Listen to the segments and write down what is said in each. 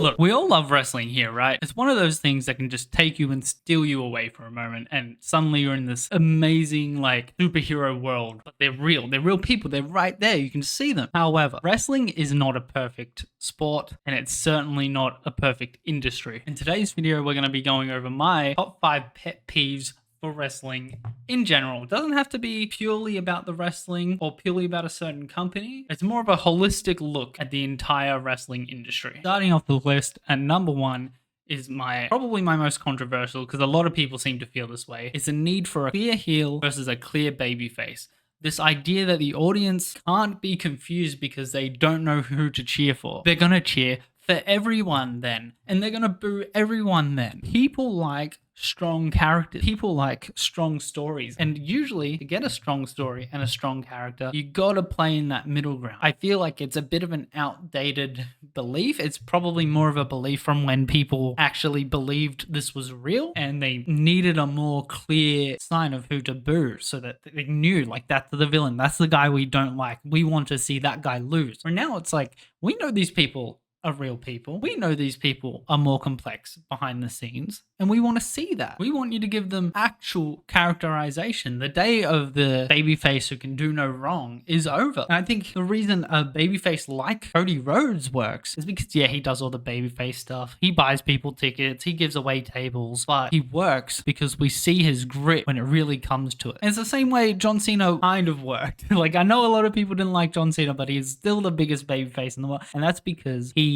Look, we all love wrestling here, right? It's one of those things that can just take you and steal you away for a moment, and suddenly you're in this amazing, like, superhero world. But they're real. They're real people. They're right there. You can see them. However, wrestling is not a perfect sport, and it's certainly not a perfect industry. In today's video, we're going to be going over my top 5 pet peeves for wrestling in general. It doesn't have to be purely about the wrestling or purely about a certain company. It's more of a holistic look at the entire wrestling industry. Starting off the list at number 1 is probably my most controversial, because a lot of people seem to feel this way. It's a need for a clear heel versus a clear babyface. This idea that the audience can't be confused because they don't know who to cheer for. They're gonna cheer for everyone then, and they're gonna boo everyone then. People like strong characters. People like strong stories. And usually, to get a strong story and a strong character, you gotta play in that middle ground. I feel like it's a bit of an outdated belief. It's probably more of a belief from when people actually believed this was real, and they needed a more clear sign of who to boo so that they knew, like, that's the villain. That's the guy we don't like. We want to see that guy lose. Or now it's like, we know these people are real people. We know these people are more complex behind the scenes, and we want to see that. We want you to give them actual characterization. The day of the babyface who can do no wrong is over. And I think the reason a babyface like Cody Rhodes works is because, yeah, he does all the babyface stuff. He buys people tickets. He gives away tables. But he works because we see his grit when it really comes to it. And it's the same way John Cena kind of worked. Like, I know a lot of people didn't like John Cena, but he's still the biggest babyface in the world. And that's because he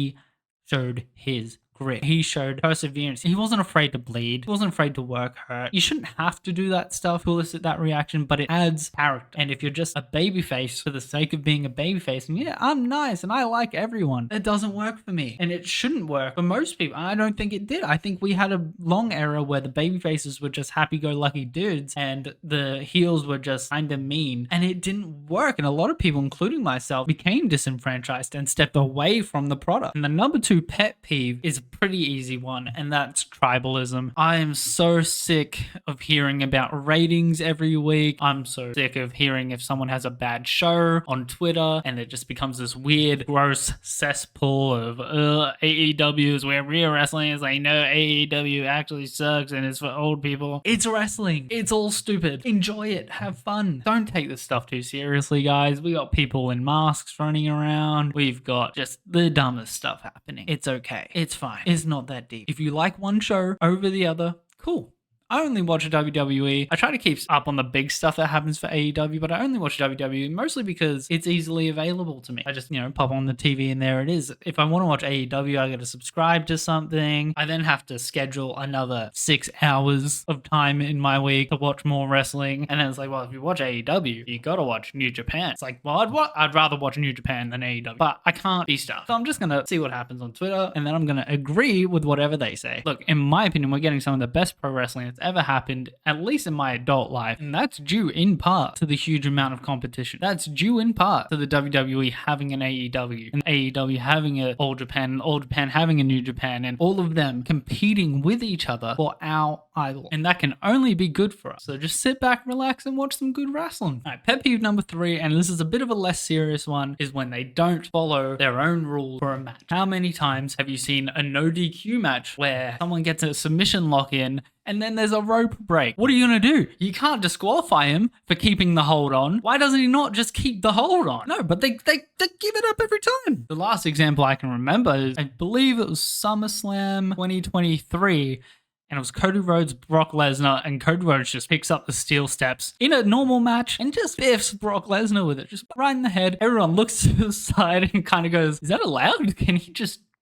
showed his grit. He showed perseverance. He wasn't afraid to bleed. He wasn't afraid to work hurt. You shouldn't have to do that stuff to elicit that reaction, but it adds character. And if you're just a babyface for the sake of being a babyface, and yeah, I'm nice and I like everyone, it doesn't work for me. And it shouldn't work for most people. I don't think it did. I think we had a long era where the babyfaces were just happy-go-lucky dudes and the heels were just kind of mean. And it didn't work. And a lot of people, including myself, became disenfranchised and stepped away from the product. And the number 2 pet peeve is pretty easy one, and that's tribalism. I am so sick of hearing about ratings every week. I'm so sick of hearing if someone has a bad show on Twitter, and it just becomes this weird, gross cesspool of AEW is where real wrestling is. I know AEW actually sucks and it's for old people. It's wrestling. It's all stupid. Enjoy it. Have fun. Don't take this stuff too seriously, guys. We got people in masks running around. We've got just the dumbest stuff happening. It's okay. It's fine. It's not that deep. If you like one show over the other, cool. I only watch WWE. I try to keep up on the big stuff that happens for AEW, but I only watch WWE mostly because it's easily available to me. I just, pop on the TV and there it is. If I want to watch AEW, I got to subscribe to something. I then have to schedule another 6 hours of time in my week to watch more wrestling. And then it's like, well, if you watch AEW, you got to watch New Japan. It's like, well, I'd rather watch New Japan than AEW, but I can't be stuff. So I'm just going to see what happens on Twitter, and then I'm going to agree with whatever they say. Look, in my opinion, we're getting some of the best pro wrestling that's ever happened, at least in my adult life, and that's due in part to the huge amount of competition. That's due in part to the WWE having an AEW, and AEW having a All Japan, and All Japan having a New Japan, and all of them competing with each other for our idol, and that can only be good for us. So just sit back, relax, and watch some good wrestling. All right, pet peeve number 3, and this is a bit of a less serious one, is when they don't follow their own rules for a match. How many times have you seen a no DQ match where someone gets a submission lock in and then there's a rope break? What are you going to do? You can't disqualify him for keeping the hold on. Why doesn't he not just keep the hold on? No, but they give it up every time. The last example I can remember is, I believe it was SummerSlam 2023, and it was Cody Rhodes, Brock Lesnar, and Cody Rhodes just picks up the steel steps in a normal match and just biffs Brock Lesnar with it, just right in the head. Everyone looks to the side and kind of goes, is that allowed?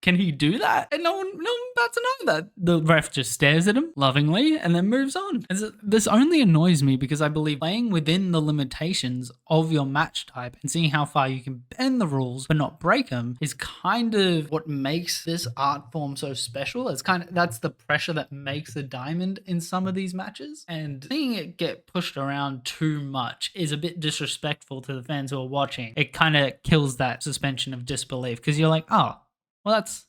Can he do that? And no one bats an eye at that. The ref just stares at him lovingly and then moves on. And this only annoys me because I believe playing within the limitations of your match type and seeing how far you can bend the rules but not break them is kind of what makes this art form so special. That's the pressure that makes a diamond in some of these matches. And seeing it get pushed around too much is a bit disrespectful to the fans who are watching. It kind of kills that suspension of disbelief because you're like, oh, well, that's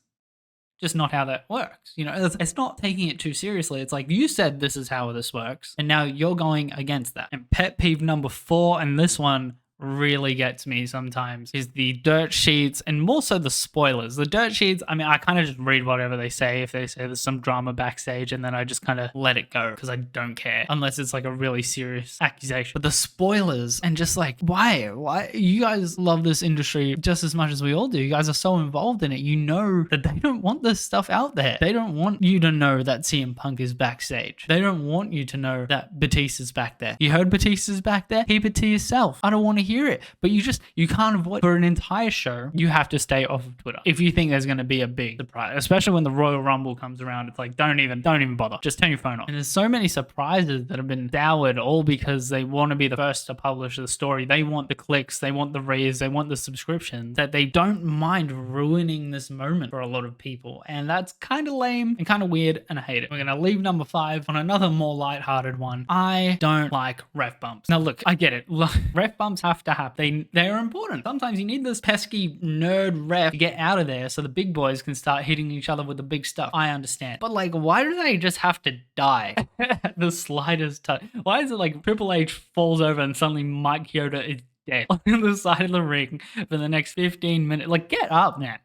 just not how that works. It's not taking it too seriously. It's like, you said this is how this works, and now you're going against that. And pet peeve number 4, and this one really gets me sometimes is the dirt sheets and more so the spoilers. The dirt sheets, I mean, I kind of just read whatever they say. If they say there's some drama backstage, and then I just kind of let it go because I don't care unless it's like a really serious accusation. But the spoilers and just like, why you guys love this industry just as much as we all do. You guys are so involved in it. You know that they don't want this stuff out there. They don't want you to know that CM Punk is backstage. They don't want you to know that Batista's back there. You heard Batista's back there? Keep it to yourself. I don't want to hear it. But you can't avoid for an entire show. You have to stay off of Twitter if you think there's going to be a big surprise, especially when the Royal Rumble comes around. It's like, don't even bother. Just turn your phone off. And there's so many surprises that have been soured all because they want to be the first to publish the story. They want the clicks, they want the reads, they want the subscriptions, that they don't mind ruining this moment for a lot of people. And that's kind of lame and kind of weird, and I hate it. We're going to leave number 5 on another more lighthearted one. I don't like ref bumps. Now look, I get it. Look, ref bumps have to happen. They are important. Sometimes you need this pesky nerd ref to get out of there so the big boys can start hitting each other with the big stuff. I understand. But like, why do they just have to die at the slightest touch? Why is it like Triple H falls over and suddenly Mike Chioda is dead on the side of the ring for the next 15 minutes? Like, get up, man.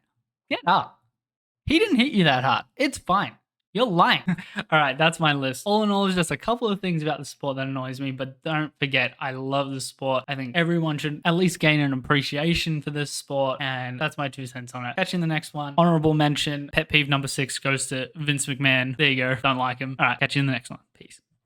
Get up. He didn't hit you that hard. It's fine. You're lying. All right, that's my list. All in all, there's just a couple of things about the sport that annoys me, but don't forget, I love the sport. I think everyone should at least gain an appreciation for this sport, and that's my 2 cents on it. Catch you in the next one. Honorable mention, pet peeve number 6 goes to Vince McMahon. There you go. Don't like him. All right, catch you in the next one. Peace.